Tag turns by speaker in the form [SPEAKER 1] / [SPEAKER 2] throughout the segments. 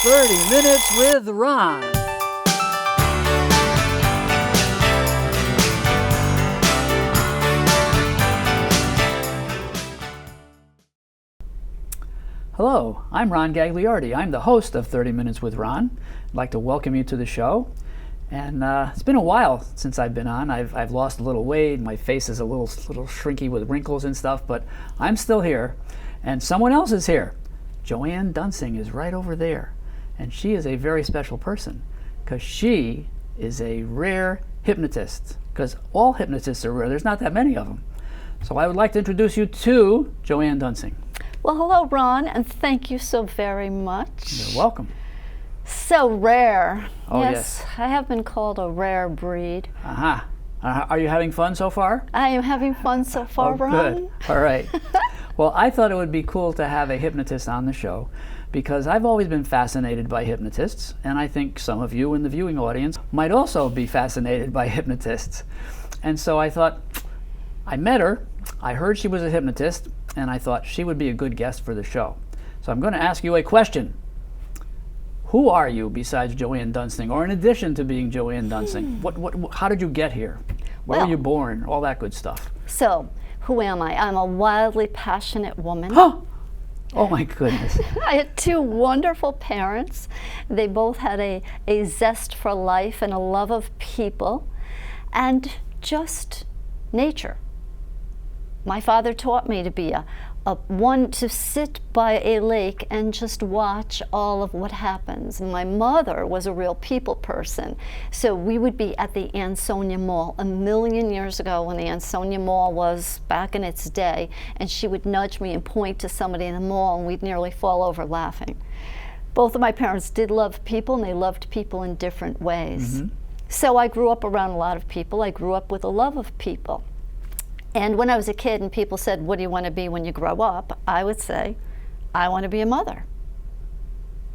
[SPEAKER 1] 30 Minutes with Ron. Hello, I'm Ron Gagliardi. I'm the host of 30 Minutes with Ron. I'd like to welcome you to the show. And it's been a while since I've been on. I've lost a little weight. My face is a little shrinky with wrinkles and stuff, but I'm still here. And someone else is here. Joann Dunsing is right over there. And she is a very special person because she is a rare hypnotist. Because all hypnotists are rare. There's not that many of them. So I would like to introduce you to Joann Dunsing.
[SPEAKER 2] Well, hello, Ron, and thank you so very much.
[SPEAKER 1] You're welcome.
[SPEAKER 2] So rare.
[SPEAKER 1] Oh, yes.
[SPEAKER 2] I have been called a rare breed.
[SPEAKER 1] Aha. Are you having fun so far?
[SPEAKER 2] I am having fun so far, Ron.
[SPEAKER 1] Good. All right. Well, I thought it would be cool to have a hypnotist on the show because I've always been fascinated by hypnotists, and I think some of you in the viewing audience might also be fascinated by hypnotists. And so I thought, I met her, I heard she was a hypnotist, and I thought she would be a good guest for the show. So I'm going to ask you a question. Who are you besides Joann Dunsing, or in addition to being Joann Dunsing? How did you get here? Where were you born? All that good stuff.
[SPEAKER 2] So, who am I? I'm a wildly passionate woman.
[SPEAKER 1] Huh? Oh my goodness.
[SPEAKER 2] I had two wonderful parents. They both had a zest for life and a love of people and just nature. My father taught me to be to sit by a lake and just watch all of what happens. My mother was a real people person. So we would be at the Ansonia Mall a million years ago when the Ansonia Mall was back in its day, and she would nudge me and point to somebody in the mall and we'd nearly fall over laughing. Both of my parents did love people, and they loved people in different ways. Mm-hmm. So I grew up around a lot of people. I grew up with a love of people. And when I was a kid and people said, what do you want to be when you grow up? I would say, I want to be a mother.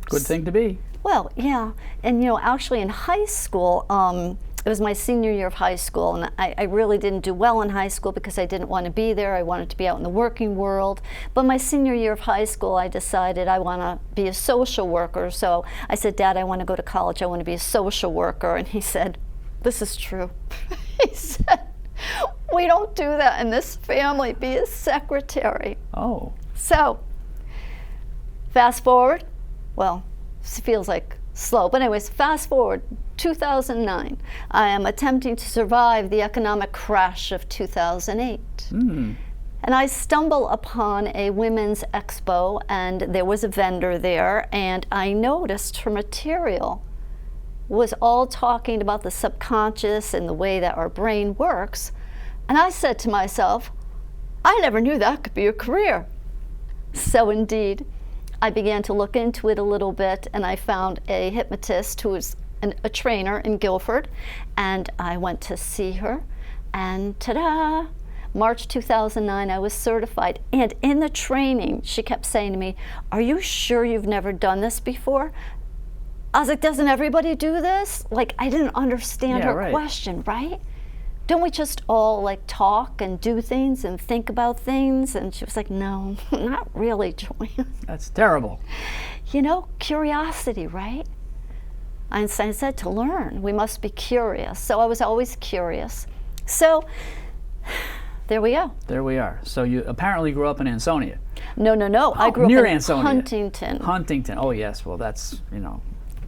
[SPEAKER 1] Good thing to be.
[SPEAKER 2] Well, yeah. And actually in high school, it was my senior year of high school, and I really didn't do well in high school because I didn't want to be there. I wanted to be out in the working world. But my senior year of high school, I decided I want to be a social worker. So I said, Dad, I want to go to college. I want to be a social worker. And he said, this is true. He said, we don't do that in this family. Be a secretary.
[SPEAKER 1] Oh.
[SPEAKER 2] So, fast forward. Well, it feels like slow. But anyways, fast forward, 2009. I am attempting to survive the economic crash of 2008. And I stumble upon a women's expo, and there was a vendor there, and I noticed her material was all talking about the subconscious and the way that our brain works. And I said to myself, I never knew that could be a career. So indeed, I began to look into it a little bit, and I found a hypnotist who was a trainer in Guilford, and I went to see her, and ta-da! March 2009, I was certified. And in the training, she kept saying to me, are you sure you've never done this before? I was like, doesn't everybody do this? Like, I didn't understand her question, right? Don't we just all talk and do things and think about things? And she was like, no, not really, Joann.
[SPEAKER 1] That's terrible.
[SPEAKER 2] Curiosity, right? Einstein said to learn, we must be curious. So I was always curious. So there we go.
[SPEAKER 1] There we are. So you apparently grew up in Ansonia.
[SPEAKER 2] No. I grew
[SPEAKER 1] near
[SPEAKER 2] up in
[SPEAKER 1] Ansonia.
[SPEAKER 2] Huntington.
[SPEAKER 1] Huntington. Oh, yes. Well, that's,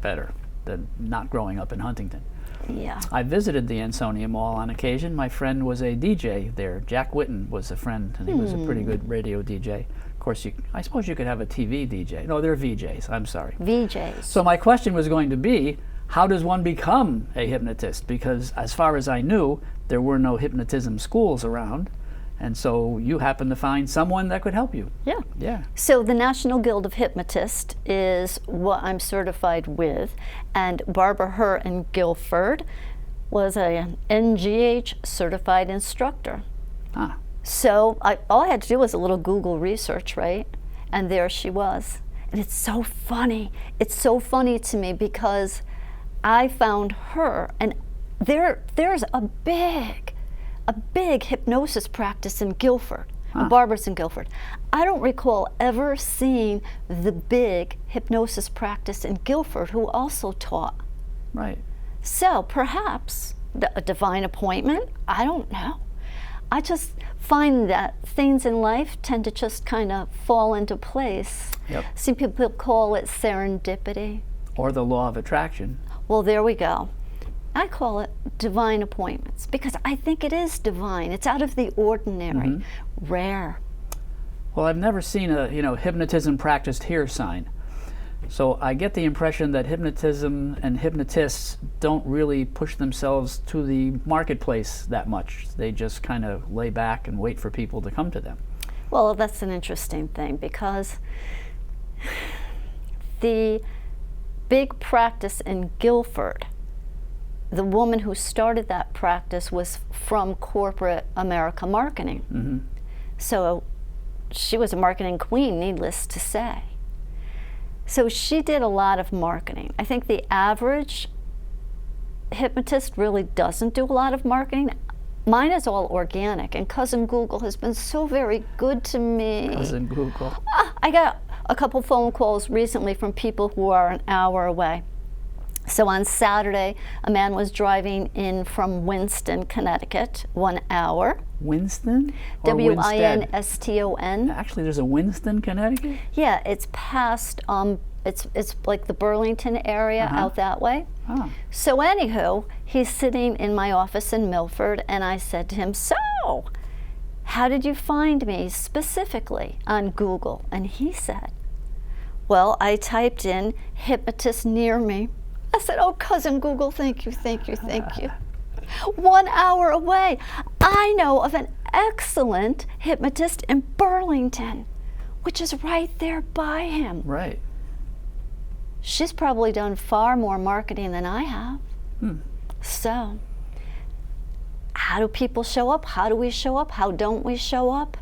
[SPEAKER 1] better than not growing up in Huntington.
[SPEAKER 2] Yeah.
[SPEAKER 1] I visited the Ansonia Mall on occasion. My friend was a DJ there. Jack Whitten was a friend, and he was a pretty good radio DJ. Of course, I suppose you could have a TV DJ. No, they're VJs. I'm sorry.
[SPEAKER 2] VJs.
[SPEAKER 1] So my question was going to be, how does one become a hypnotist? Because as far as I knew, there were no hypnotism schools around. And so you happened to find someone that could help you.
[SPEAKER 2] Yeah. So the National Guild of Hypnotists is what I'm certified with, and Barbara Herr in Guilford was an NGH certified instructor. So all I had to do was a little Google research, right? And there she was. And it's so funny. It's so funny to me because I found her, and there's a big hypnosis practice in Guilford. and Barbara's in Guilford. I don't recall ever seeing the big hypnosis practice in Guilford who also taught.
[SPEAKER 1] Right.
[SPEAKER 2] So perhaps a divine appointment, I don't know. I just find that things in life tend to just kind of fall into place.
[SPEAKER 1] Yep.
[SPEAKER 2] Some people call it serendipity.
[SPEAKER 1] Or the law of attraction.
[SPEAKER 2] Well, there we go. I call it divine appointments because I think it is divine. It's out of the ordinary, rare.
[SPEAKER 1] Well, I've never seen a hypnotism practiced here sign. So I get the impression that hypnotism and hypnotists don't really push themselves to the marketplace that much. They just kind of lay back and wait for people to come to them.
[SPEAKER 2] Well, that's an interesting thing because the big practice in Guilford, the woman who started that practice was from corporate America marketing. So she was a marketing queen, needless to say. So she did a lot of marketing. I think the average hypnotist really doesn't do a lot of marketing. Mine is all organic, and Cousin Google has been so very good to me.
[SPEAKER 1] Cousin Google.
[SPEAKER 2] I got a couple phone calls recently from people who are an hour away. So on Saturday, a man was driving in from Winston, Connecticut, 1 hour.
[SPEAKER 1] Winston? Or Winstead?
[SPEAKER 2] Winston.
[SPEAKER 1] Actually, there's a Winston, Connecticut?
[SPEAKER 2] Yeah, it's past, it's like the Burlington area out that way. So anywho, he's sitting in my office in Milford, and I said to him, so, how did you find me specifically on Google? And he said, well, I typed in hypnotist near me. I said, oh, Cousin Google, thank you, thank you, thank you. 1 hour away. I know of an excellent hypnotist in Burlington, which is right there by him.
[SPEAKER 1] Right.
[SPEAKER 2] She's probably done far more marketing than I have. So, how do people show up? How do we show up? How don't we show up?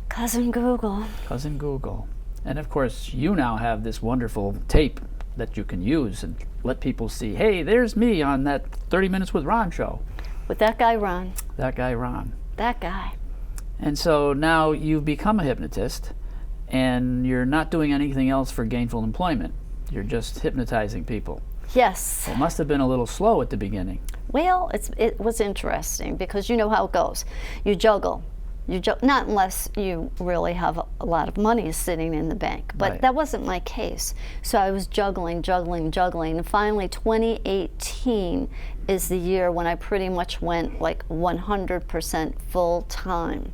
[SPEAKER 2] Cousin Google.
[SPEAKER 1] Cousin Google. And of course, you now have this wonderful tape that you can use and let people see, hey, there's me on that 30 Minutes with Ron show.
[SPEAKER 2] With that guy, Ron.
[SPEAKER 1] That guy, Ron.
[SPEAKER 2] That guy.
[SPEAKER 1] And so now you've become a hypnotist, and you're not doing anything else for gainful employment. You're just hypnotizing people.
[SPEAKER 2] Yes.
[SPEAKER 1] It must have been a little slow at the beginning.
[SPEAKER 2] Well, it was interesting because you know how it goes. You juggle. Not unless you really have a lot of money sitting in the bank, but that wasn't my case. So I was juggling, and finally 2018 is the year when I pretty much went like 100% full time.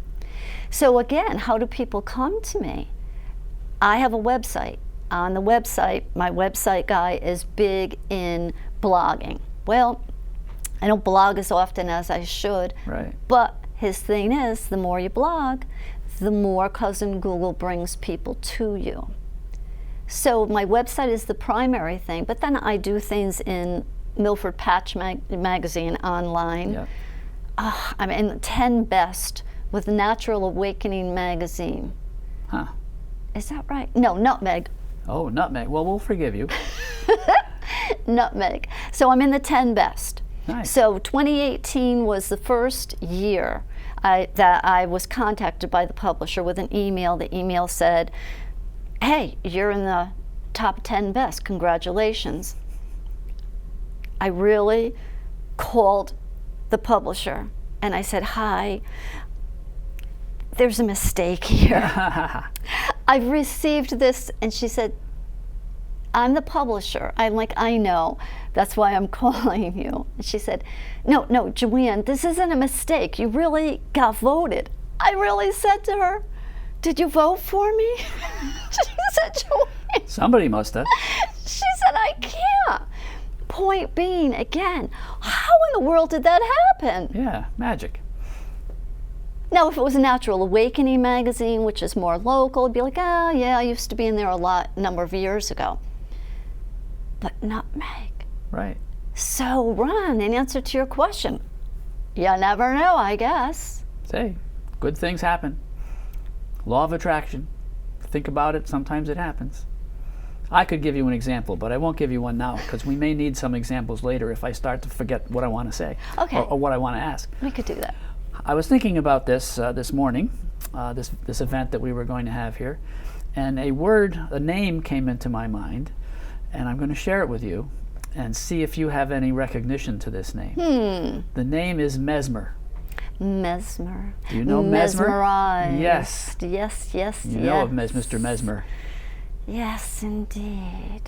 [SPEAKER 2] So again, how do people come to me? I have a website. On the website, my website guy is big in blogging. Well, I don't blog as often as I should, but his thing is, the more you blog, the more Cousin Google brings people to you. So my website is the primary thing, but then I do things in Milford Patch magazine online. I'm in 10 best with Natural Awakening magazine. Is that right? No, Nutmeg.
[SPEAKER 1] Oh, Nutmeg. Well, we'll forgive you.
[SPEAKER 2] Nutmeg. So I'm in the 10 best.
[SPEAKER 1] Nice.
[SPEAKER 2] So 2018 was the first year that I was contacted by the publisher with an email. The email said, hey, you're in the top 10 best, congratulations. I really called the publisher and I said, hi, there's a mistake here. I've received this, and she said, I'm the publisher. I'm like, I know. That's why I'm calling you. And she said, no, Joann, this isn't a mistake. You really got voted. I really said to her, did you vote for me? She said, Joann.
[SPEAKER 1] Somebody must have.
[SPEAKER 2] She said, I can't. Point being, again, how in the world did that happen?
[SPEAKER 1] Yeah, magic.
[SPEAKER 2] Now, if it was a Natural Awakening magazine, which is more local, it'd be like, oh, yeah, I used to be in there a number of years ago. But Nutmeg.
[SPEAKER 1] Right.
[SPEAKER 2] So, Ron, in answer to your question, you never know, I guess.
[SPEAKER 1] Say, good things happen. Law of attraction. Think about it, sometimes it happens. I could give you an example, but I won't give you one now because we may need some examples later if I start to forget what I want to say or what I want to ask.
[SPEAKER 2] We could do that.
[SPEAKER 1] I was thinking about this this morning, this event that we were going to have here, and a name came into my mind, and I'm going to share it with you and see if you have any recognition to this name. The name is Mesmer.
[SPEAKER 2] Mesmer.
[SPEAKER 1] Do you know Mesmer?
[SPEAKER 2] Mesmerized.
[SPEAKER 1] Yes.
[SPEAKER 2] Yes.
[SPEAKER 1] You know of Mr. Mesmer.
[SPEAKER 2] Yes, indeed.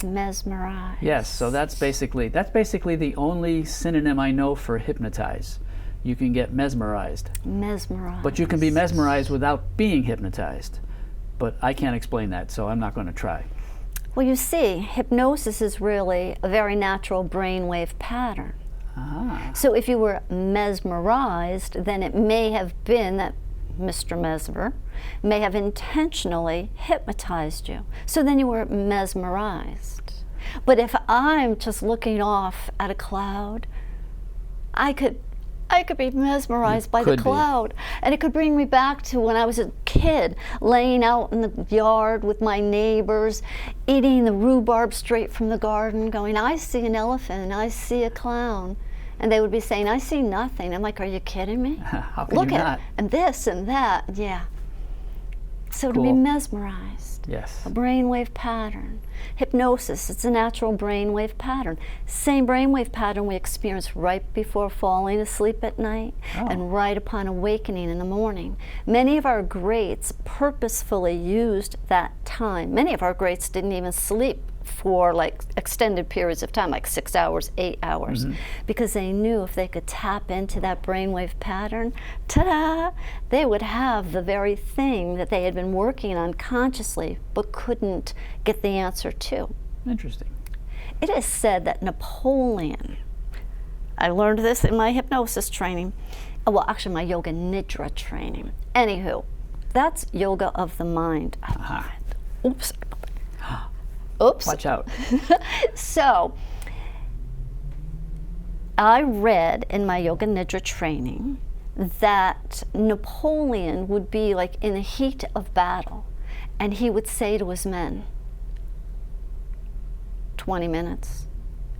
[SPEAKER 2] Mesmerized.
[SPEAKER 1] Yes, so that's basically the only synonym I know for hypnotize. You can get mesmerized.
[SPEAKER 2] Mesmerized.
[SPEAKER 1] But you can be mesmerized without being hypnotized. But I can't explain that, so I'm not going to try.
[SPEAKER 2] Well, you see, hypnosis is really a very natural brainwave pattern.
[SPEAKER 1] Ah.
[SPEAKER 2] So if you were mesmerized, then it may have been that Mr. Mesmer may have intentionally hypnotized you. So then you were mesmerized. But if I'm just looking off at a cloud, I could be mesmerized by the cloud. And it could bring me back to when I was a kid, laying out in the yard with my neighbors, eating the rhubarb straight from the garden, going, I see an elephant, I see a clown. And they would be saying, I see nothing. I'm like, are you kidding me?
[SPEAKER 1] How can
[SPEAKER 2] Look
[SPEAKER 1] you
[SPEAKER 2] at
[SPEAKER 1] not?
[SPEAKER 2] it, and this and that, yeah. So to be mesmerized,
[SPEAKER 1] yes,
[SPEAKER 2] a brainwave pattern. Hypnosis, it's a natural brainwave pattern. Same brainwave pattern we experience right before falling asleep at night and right upon awakening in the morning. Many of our greats purposefully used that time. Many of our greats didn't even sleep for like extended periods of time, like 6 hours, 8 hours, because they knew if they could tap into that brainwave pattern, ta-da, they would have the very thing that they had been working on consciously but couldn't get the answer to.
[SPEAKER 1] Interesting.
[SPEAKER 2] It is said that Napoleon, I learned this in my hypnosis training, well, actually my yoga nidra training. Anywho, that's yoga of the mind. I love it. Oops. Oops.
[SPEAKER 1] Watch out.
[SPEAKER 2] So, I read in my yoga nidra training that Napoleon would be like in the heat of battle, and he would say to his men, 20 minutes.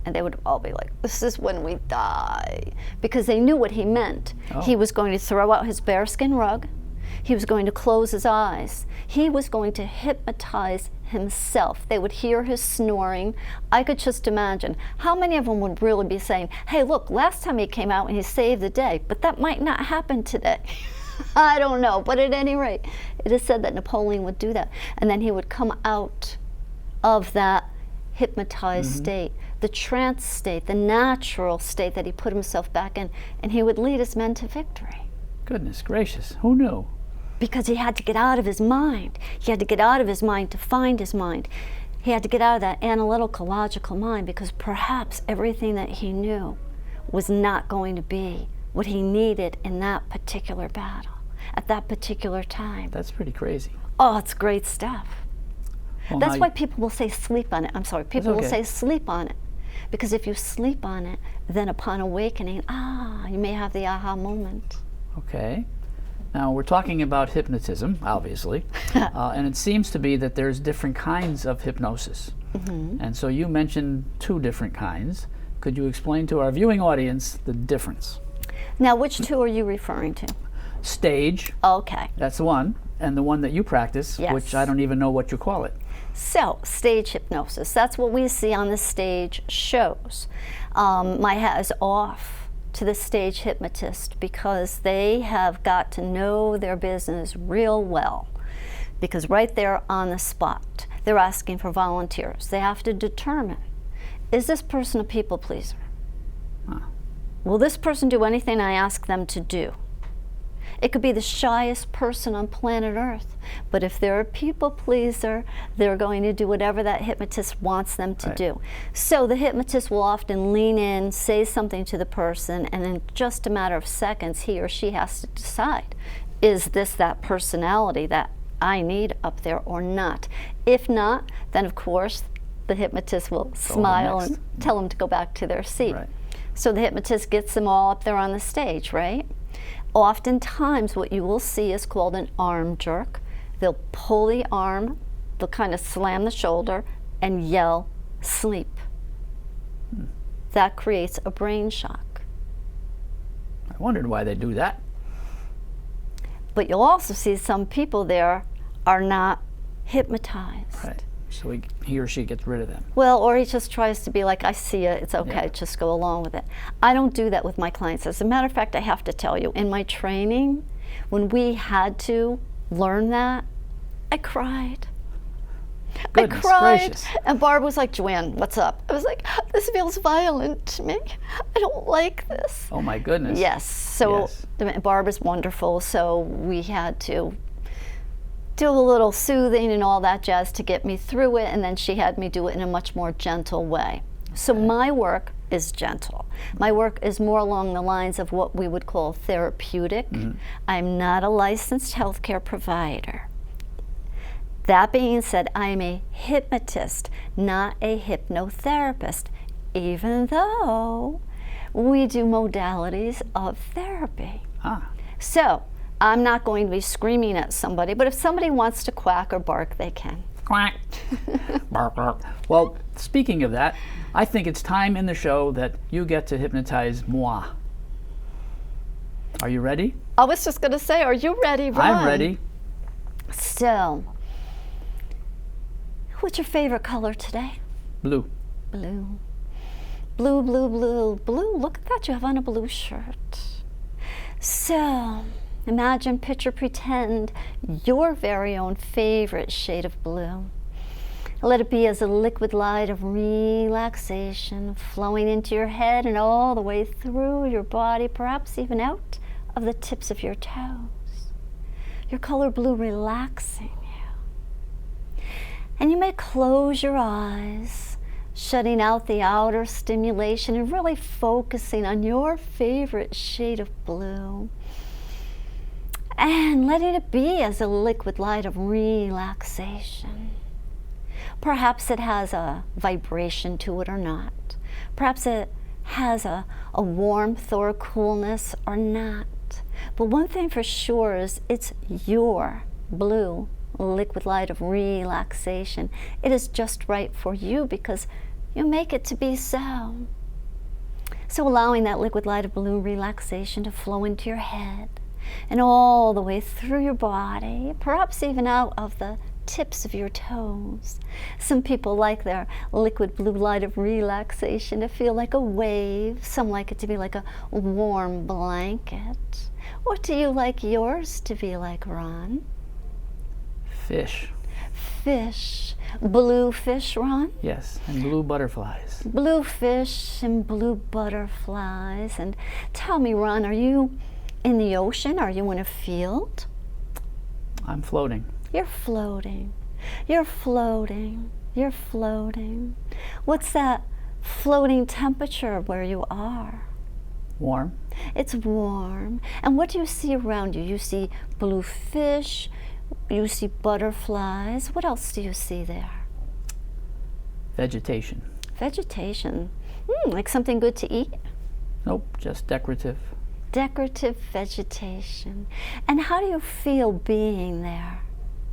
[SPEAKER 2] And they would all be like, this is when we die. Because they knew what he meant. He was going to throw out his bearskin rug. He was going to close his eyes. He was going to hypnotize himself. They would hear his snoring. I could just imagine how many of them would really be saying, hey, look, last time he came out and he saved the day, but that might not happen today. I don't know, but at any rate, it is said that Napoleon would do that. And then he would come out of that hypnotized state, the trance state, the natural state that he put himself back in, and he would lead his men to victory.
[SPEAKER 1] Goodness gracious, who knew?
[SPEAKER 2] Because he had to get out of his mind. He had to get out of his mind to find his mind. He had to get out of that analytical, logical mind, because perhaps everything that he knew was not going to be what he needed in that particular battle, at that particular time.
[SPEAKER 1] That's pretty crazy.
[SPEAKER 2] Oh, it's great stuff.
[SPEAKER 1] Well,
[SPEAKER 2] That's why people will say sleep on it. I'm sorry, people will say sleep on it. Because if you sleep on it, then upon awakening, you may have the aha moment.
[SPEAKER 1] Okay. Now, we're talking about hypnotism, obviously, and it seems to be that there's different kinds of hypnosis. And so you mentioned 2 different kinds. Could you explain to our viewing audience the difference?
[SPEAKER 2] Now, which 2 are you referring to?
[SPEAKER 1] Stage.
[SPEAKER 2] Okay.
[SPEAKER 1] That's the one. And the one that you practice, which I don't even know what you call it.
[SPEAKER 2] So, stage hypnosis. That's what we see on the stage shows. My hat is off to the stage hypnotist, because they have got to know their business real well. Because right there on the spot, they're asking for volunteers. They have to determine, is this person a people pleaser? Will this person do anything I ask them to do? It could be the shyest person on planet Earth, but if they're a people pleaser, they're going to do whatever that hypnotist wants them to do. So the hypnotist will often lean in, say something to the person, and in just a matter of seconds, he or she has to decide, is this that personality that I need up there or not? If not, then of course, the hypnotist will smile and tell them to go back to their seat. So the hypnotist gets them all up there on the stage, right? Oftentimes what you will see is called an arm jerk. They'll pull the arm, they'll kind of slam the shoulder and yell, sleep. That creates a brain shock.
[SPEAKER 1] I wondered why they do that.
[SPEAKER 2] But you'll also see some people there are not hypnotized.
[SPEAKER 1] Right. So he or she gets rid of them.
[SPEAKER 2] Well, or he just tries to be like, I see it, it's okay,
[SPEAKER 1] Yeah.
[SPEAKER 2] just go along with it. I don't do that with my clients. As a matter of fact, I have to tell you, in my training, when we had to learn that, I cried.
[SPEAKER 1] Goodness
[SPEAKER 2] I cried.
[SPEAKER 1] gracious.
[SPEAKER 2] And Barb was like, Joann, what's up? I was like, this feels violent to me. I don't like this.
[SPEAKER 1] Oh my goodness.
[SPEAKER 2] Yes. So
[SPEAKER 1] Yes.
[SPEAKER 2] Barb is wonderful. So we had to do a little soothing and all that jazz to get me through it. And then she had me do it in a much more gentle way. So my work is gentle. My work is more along the lines of what we would call therapeutic. I'm not a licensed healthcare provider. That being said, I am a hypnotist, not a hypnotherapist, even though we do modalities of therapy.
[SPEAKER 1] Ah.
[SPEAKER 2] So I'm not going to be screaming at somebody, but if somebody wants to quack or bark, they can.
[SPEAKER 1] Quack. Bark, bark. Well, speaking of that, I think it's time in the show that you get to hypnotize moi. Are you ready?
[SPEAKER 2] I was just going to say, are you ready, Ron?
[SPEAKER 1] I'm ready.
[SPEAKER 2] So, what's your favorite color today?
[SPEAKER 1] Blue.
[SPEAKER 2] Blue. Blue, blue, blue, blue. Look at that, you have on a blue shirt. So, imagine, picture, pretend your very own favorite shade of blue. Let it be as a liquid light of relaxation flowing into your head and all the way through your body, perhaps even out of the tips of your toes. Your color blue relaxing you. And you may close your eyes, shutting out the outer stimulation and really focusing on your favorite shade of blue. And letting it be as a liquid light of relaxation. Perhaps it has a vibration to it or not. Perhaps it has a warmth or a coolness or not. But one thing for sure is it's your blue liquid light of relaxation. It is just right for you because you make it to be so. So allowing that liquid light of blue relaxation to flow into your head and all the way through your body, perhaps even out of the tips of your toes. Some people like their liquid blue light of relaxation to feel like a wave. Some like it to be like a warm blanket. What do you like yours to be like, Ron?
[SPEAKER 1] Fish.
[SPEAKER 2] Fish. Blue fish, Ron?
[SPEAKER 1] Yes, and blue butterflies.
[SPEAKER 2] Blue fish and blue butterflies. And tell me, Ron, are you in the ocean? Are you in a field?
[SPEAKER 1] I'm floating.
[SPEAKER 2] You're floating. You're floating. You're floating. What's that floating temperature where you are?
[SPEAKER 1] Warm.
[SPEAKER 2] It's warm. And what do you see around you? You see blue fish. You see butterflies. What else do you see there?
[SPEAKER 1] Vegetation.
[SPEAKER 2] Vegetation. Like something good to eat?
[SPEAKER 1] Nope, just decorative.
[SPEAKER 2] Decorative vegetation. And how do you feel being there?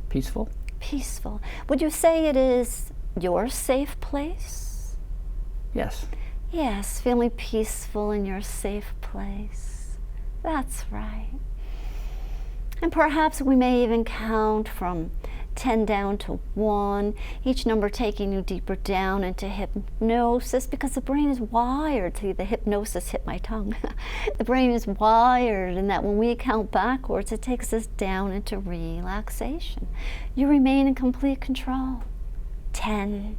[SPEAKER 1] Peaceful.
[SPEAKER 2] Peaceful. Would you say it is your safe place?
[SPEAKER 1] Yes.
[SPEAKER 2] Yes, feeling peaceful in your safe place. That's right. And perhaps we may even count from 10 down to 1, each number taking you deeper down into hypnosis, because the brain is wired. See, the hypnosis hit my tongue. The brain is wired in that when we count backwards, it takes us down into relaxation. You remain in complete control. 10,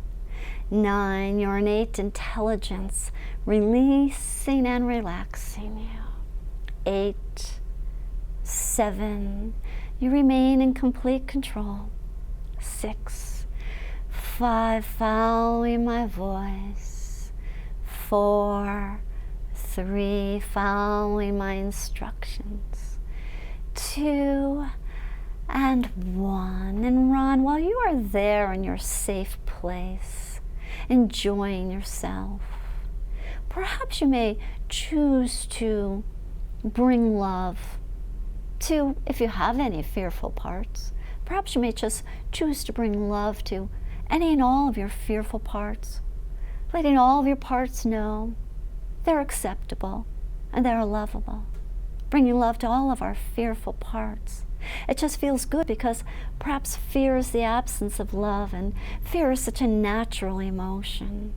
[SPEAKER 2] 9, your innate intelligence releasing and relaxing you. 8, 7, you remain in complete control. 6, 5, following my voice. 4, 3, following my instructions. 2, and 1. And Ron, while you are there in your safe place, enjoying yourself, perhaps you may choose to bring love to, if you have any fearful parts, perhaps you may just choose to bring love to any and all of your fearful parts, letting all of your parts know they're acceptable and they're lovable. Bringing love to all of our fearful parts It just feels good because perhaps fear is the absence of love, and fear is such a natural emotion.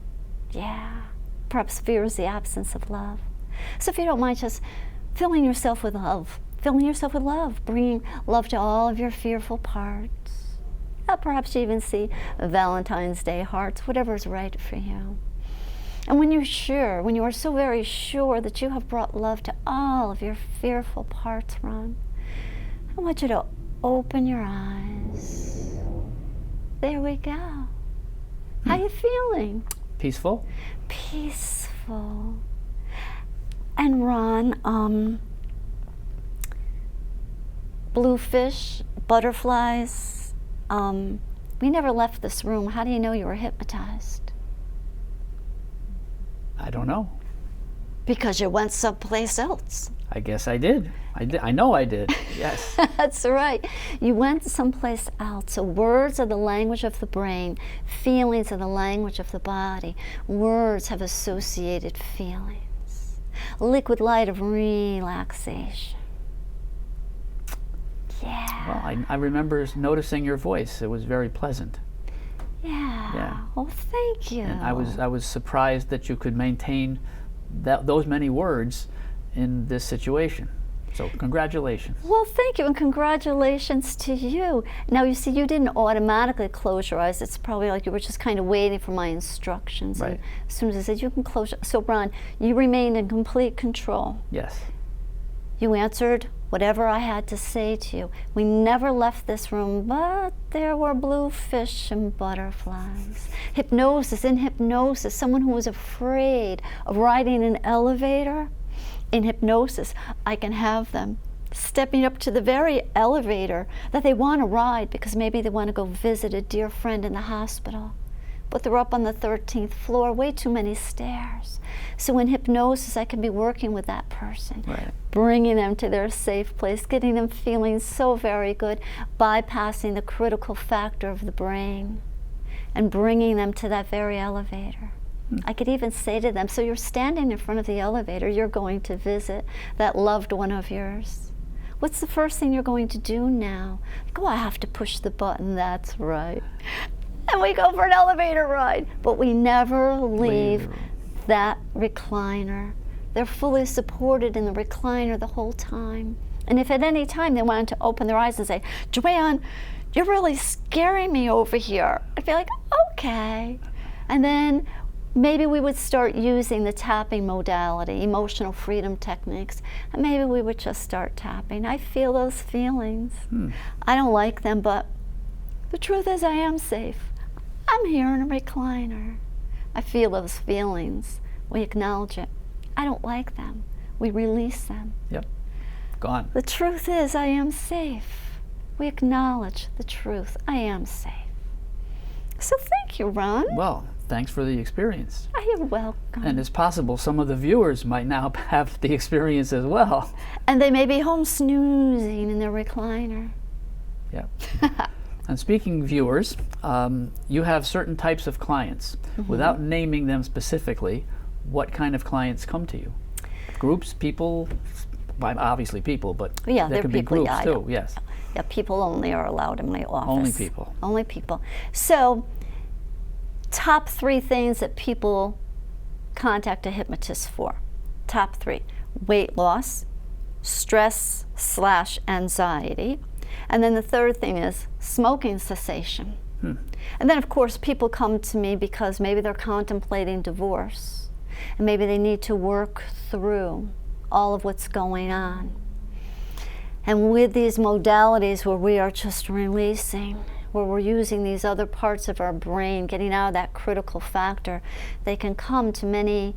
[SPEAKER 2] Yeah, perhaps fear is the absence of love. So if you don't mind just filling yourself with love, bringing love to all of your fearful parts. Perhaps you even see Valentine's Day hearts, whatever's right for you. And when you are so very sure that you have brought love to all of your fearful parts, Ron, I want you to open your eyes. There we go. How you feeling?
[SPEAKER 1] Peaceful.
[SPEAKER 2] Peaceful. And Ron, bluefish, butterflies, we never left this room. How do you know you were hypnotized?
[SPEAKER 1] I don't know.
[SPEAKER 2] Because you went someplace else.
[SPEAKER 1] I guess I did. I know I did. Yes.
[SPEAKER 2] That's right. You went someplace else. So words are the language of the brain. Feelings are the language of the body. Words have associated feelings. Liquid light of relaxation. Yeah.
[SPEAKER 1] Well, I remember noticing your voice. It was very pleasant.
[SPEAKER 2] Yeah.
[SPEAKER 1] Yeah.
[SPEAKER 2] Oh, thank you.
[SPEAKER 1] And I was surprised that you could maintain those many words in this situation. So congratulations.
[SPEAKER 2] Well, thank you, and congratulations to you. Now, you see, you didn't automatically close your eyes. It's probably like you were just kind of waiting for my instructions.
[SPEAKER 1] Right.
[SPEAKER 2] And as soon as I said, you can close your... So, Ron, you remained in complete control.
[SPEAKER 1] Yes.
[SPEAKER 2] You answered whatever I had to say to you. We never left this room, but there were blue fish and butterflies. Hypnosis, in hypnosis, someone who was afraid of riding an elevator, in hypnosis, I can have them stepping up to the very elevator that they want to ride because maybe they want to go visit a dear friend in the hospital. But they're up on the 13th floor, way too many stairs. So in hypnosis, I can be working with that person,
[SPEAKER 1] Right.
[SPEAKER 2] bringing them to their safe place, getting them feeling so very good, bypassing the critical factor of the brain, and bringing them to that very elevator. I could even say to them, so you're standing in front of the elevator, you're going to visit that loved one of yours. What's the first thing you're going to do now? Like, oh, I have to push the button, that's right. And we go for an elevator ride, but we never leave that recliner. They're fully supported in the recliner the whole time. And if at any time they wanted to open their eyes and say, Joann, you're really scaring me over here, I'd be like, okay. And then maybe we would start using the tapping modality, emotional freedom techniques, and maybe we would just start tapping. I feel those feelings. I don't like them, but the truth is I am safe. I'm here in a recliner. I feel those feelings. We acknowledge it. I don't like them. We release them.
[SPEAKER 1] Yep. Gone.
[SPEAKER 2] The truth is I am safe. We acknowledge the truth. I am safe. So thank you, Ron.
[SPEAKER 1] Well, thanks for the experience.
[SPEAKER 2] You're welcome.
[SPEAKER 1] And it's possible some of the viewers might now have the experience as well.
[SPEAKER 2] And they may be home snoozing in their recliner.
[SPEAKER 1] Yeah. And speaking viewers, you have certain types of clients. Without naming them specifically, what kind of clients come to you? Groups, people, well, obviously people, but
[SPEAKER 2] Yeah,
[SPEAKER 1] there
[SPEAKER 2] they're
[SPEAKER 1] could be
[SPEAKER 2] people,
[SPEAKER 1] groups
[SPEAKER 2] yeah, I
[SPEAKER 1] too,
[SPEAKER 2] know.
[SPEAKER 1] yes.
[SPEAKER 2] Yeah, people only are allowed in my office.
[SPEAKER 1] Only people.
[SPEAKER 2] Only people. So, top 3 things that people contact a hypnotist for. Top 3. Weight loss, stress/anxiety, and then the third thing is smoking cessation. And then of course people come to me because maybe they're contemplating divorce, and maybe they need to work through all of what's going on. And with these modalities where we are just releasing, where we're using these other parts of our brain, getting out of that critical factor, they can come to many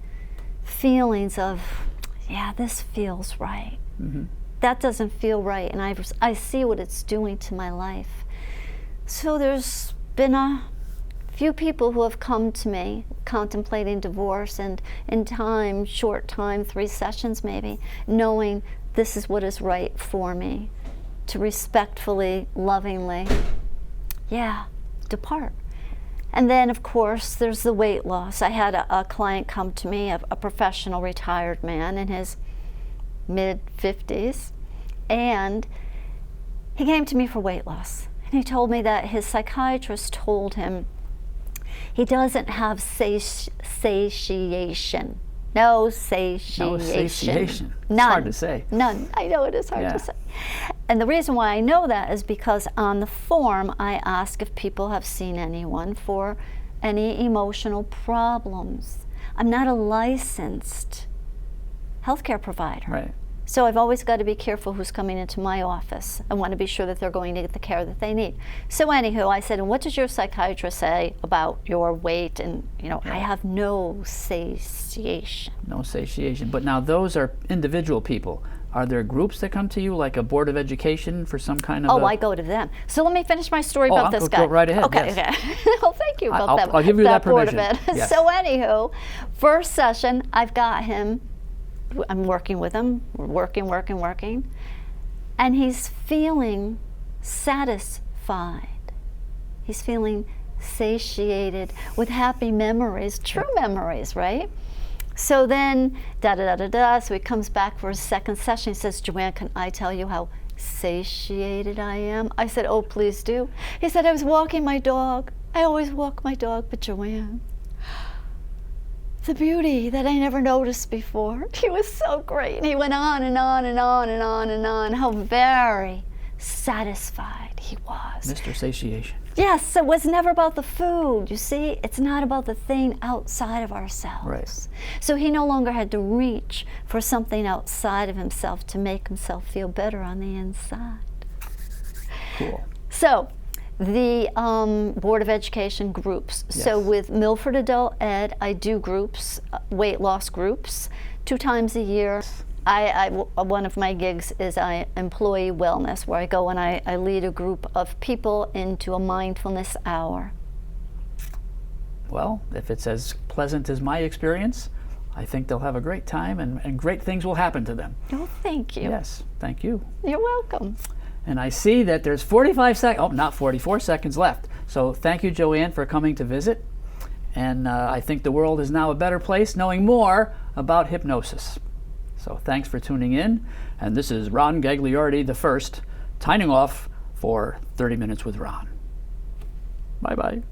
[SPEAKER 2] feelings of, yeah, this feels right. That doesn't feel right, and I see what it's doing to my life. So there's been a few people who have come to me contemplating divorce, and in time, short time, 3 sessions maybe, knowing this is what is right for me, to respectfully, lovingly, depart. And then, of course, there's the weight loss. I had a client come to me, a professional retired man in his mid-50s, and he came to me for weight loss. And he told me that his psychiatrist told him he doesn't have satiation. No satiation.
[SPEAKER 1] No satiation.
[SPEAKER 2] None.
[SPEAKER 1] It's hard to say.
[SPEAKER 2] None. I know it is hard to say. And the reason why I know that is because on the form I ask if people have seen anyone for any emotional problems. I'm not a licensed healthcare provider.
[SPEAKER 1] Right.
[SPEAKER 2] So I've always got to be careful who's coming into my office. I want to be sure that they're going to get the care that they need. So anywho, I said, and what does your psychiatrist say about your weight? And, I have no satiation.
[SPEAKER 1] No satiation. But now those are individual people. Are there groups that come to you, like a board of education for some kind of
[SPEAKER 2] I go to them. So let me finish my story about this guy.
[SPEAKER 1] Go right ahead.
[SPEAKER 2] Okay,
[SPEAKER 1] yes.
[SPEAKER 2] okay. Well, thank you about that.
[SPEAKER 1] I'll give you that
[SPEAKER 2] board
[SPEAKER 1] permission.
[SPEAKER 2] of ed.
[SPEAKER 1] Yes.
[SPEAKER 2] So anywho, first session, I've got him. I'm working with him. We're working. And he's feeling satisfied. He's feeling satiated with happy memories, true memories, right? So then, so he comes back for his second session. He says, Joann, can I tell you how satiated I am? I said, oh, please do. He said, I was walking my dog. I always walk my dog, but Joann, the beauty that I never noticed before. He was so great. And he went on and on and on and on and on, how very satisfied he was.
[SPEAKER 1] Mr. Satiation.
[SPEAKER 2] Yes, it was never about the food, you see? It's not about the thing outside of ourselves.
[SPEAKER 1] Right.
[SPEAKER 2] So he no longer had to reach for something outside of himself to make himself feel better on the inside.
[SPEAKER 1] Cool.
[SPEAKER 2] So, the Board of Education groups.
[SPEAKER 1] Yes.
[SPEAKER 2] So with Milford Adult Ed, I do groups, weight loss groups, 2 times a year. One of my gigs is employee wellness, where I go and I lead a group of people into a mindfulness hour.
[SPEAKER 1] Well, if it's as pleasant as my experience, I think they'll have a great time and great things will happen to them.
[SPEAKER 2] Oh, thank you.
[SPEAKER 1] Yes, thank you.
[SPEAKER 2] You're welcome.
[SPEAKER 1] And I see that there's 44 seconds left. So thank you, Joann, for coming to visit. And I think the world is now a better place knowing more about hypnosis. So thanks for tuning in. And this is Ron Gagliardi the First, signing off for 30 Minutes with Ron. Bye-bye.